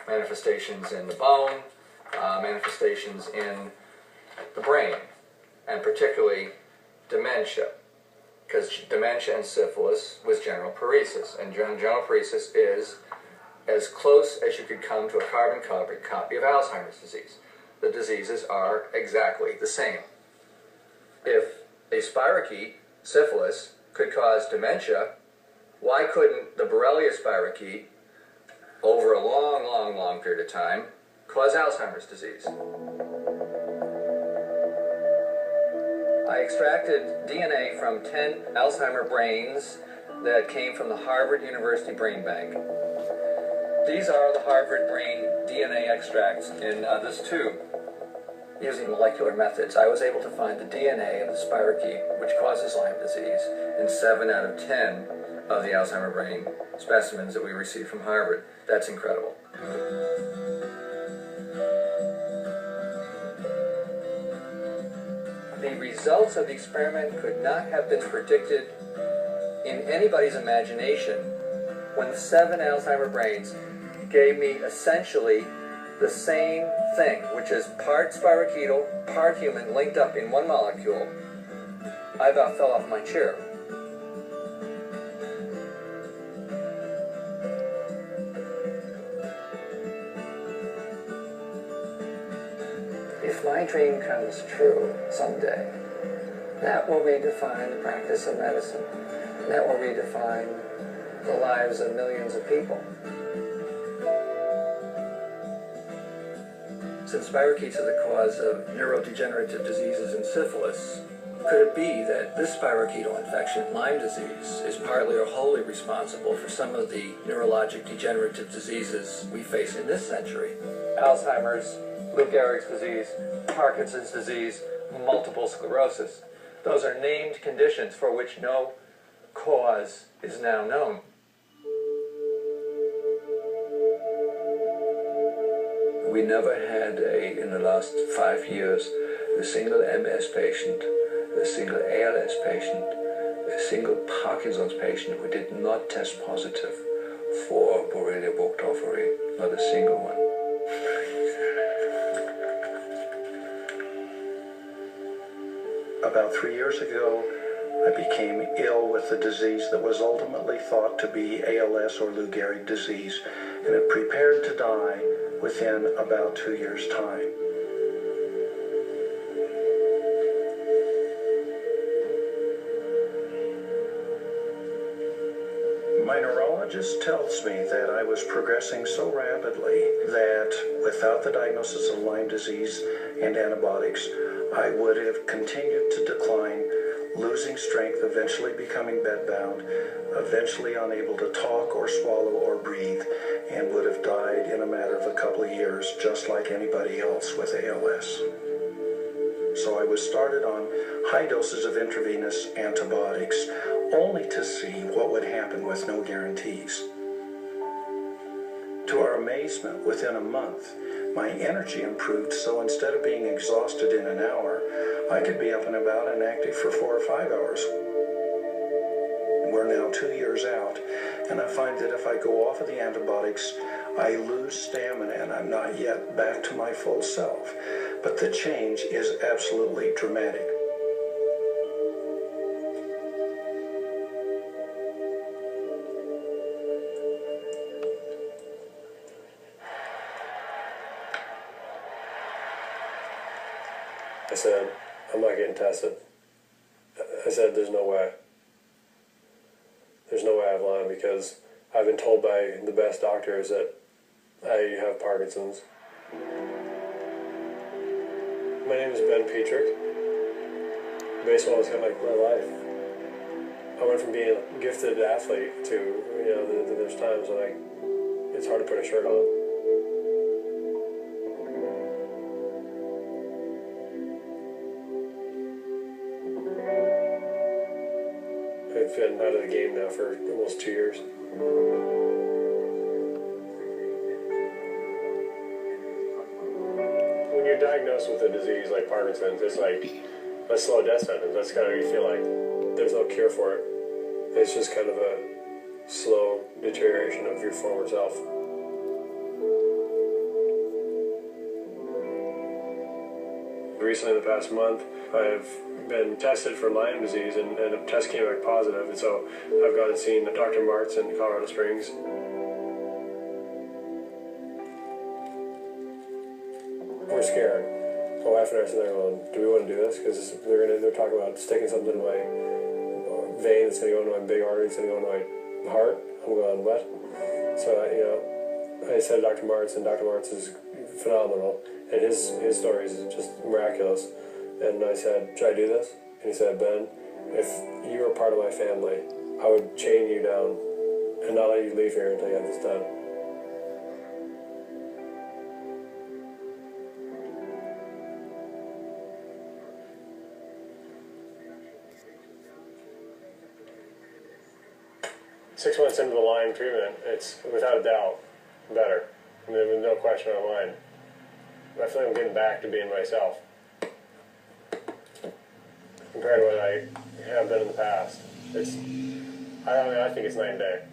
manifestations in the bone, manifestations in the brain, and particularly dementia, because dementia and syphilis was general paresis, and general paresis is as close as you could come to a carbon copy of Alzheimer's disease. The diseases are exactly the same. If a spirochete, syphilis, could cause dementia, why couldn't the Borrelia spirochete, over a long period of time, cause Alzheimer's disease? I extracted DNA from 10 Alzheimer brains that came from the Harvard University Brain Bank. These are the Harvard brain DNA extracts in this tube. Using molecular methods, I was able to find the DNA of the spirochete, which causes Lyme disease, in 7 out of 10 of the Alzheimer brain specimens that we received from Harvard. That's incredible. The results of the experiment could not have been predicted in anybody's imagination when the 7 Alzheimer brains gave me essentially the same thing, which is part spirochetal, part human, linked up in one molecule. I about fell off my chair. If my dream comes true someday, that will redefine the practice of medicine. That will redefine the lives of millions of people. Since spirochetes are the cause of neurodegenerative diseases and syphilis, could it be that this spirochetal infection, Lyme disease, is partly or wholly responsible for some of the neurologic degenerative diseases we face in this century? Alzheimer's, Lou Gehrig's disease, Parkinson's disease, multiple sclerosis. Those are named conditions for which no cause is now known. We never had, in the last 5 years, a single MS patient, a single ELS patient, a single Parkinsons patient who did not test positive for Borrelia burgdorferi. Not a single one. About 3 years ago, I became ill with a disease that was ultimately thought to be ALS or Lou Gehrig disease, and it prepared to die within about 2 years' time. My neurologist tells me that I was progressing so rapidly that without the diagnosis of Lyme disease and antibiotics, I would have continued to decline, losing strength, eventually becoming bedbound, eventually unable to talk or swallow or breathe, and would have died in a matter of a couple of years, just like anybody else with ALS. So I was started on high doses of intravenous antibiotics, only to see what would happen with no guarantees. To our amazement, within a month, my energy improved, so instead of being exhausted in an hour, I could be up and about and active for 4 or 5 hours. We're now 2 years out, and I find that if I go off of the antibiotics, I lose stamina and I'm not yet back to my full self. But the change is absolutely dramatic. I said, I'm not getting tested. I said, there's no way. There's no way I have Lyme because I've been told by the best doctors that I have Parkinson's. My name is Ben Petrick. Baseball is kind of like my life. I went from being a gifted athlete to, there's times when it's hard to put a shirt on. I've been out of the game now for almost 2 years. When you're diagnosed with a disease like Parkinson's, it's like a slow death sentence. That's kind of how you feel like. There's no cure for it. It's just kind of a slow deterioration of your former self. Recently, in the past month, I've been tested for Lyme disease, and a test came back positive, and so I've gone and seen Dr. Martz in Colorado Springs. We're scared. My wife and I are sitting there going, do we want to do this? Because they're talking about sticking something in my vein that's going to go into my big artery, it's going to go into my heart. I'm going, what? So, I said Dr. Martz, and Dr. Martz is phenomenal, and his story is just miraculous. And I said, should I do this? And he said, Ben, if you were part of my family, I would chain you down and not let you leave here until you have this done. Six months into the Lyme treatment, it's without a doubt better. I mean, there's no question in my mind. I feel like I'm getting back to being myself compared to what I have been in the past. I think it's night and day.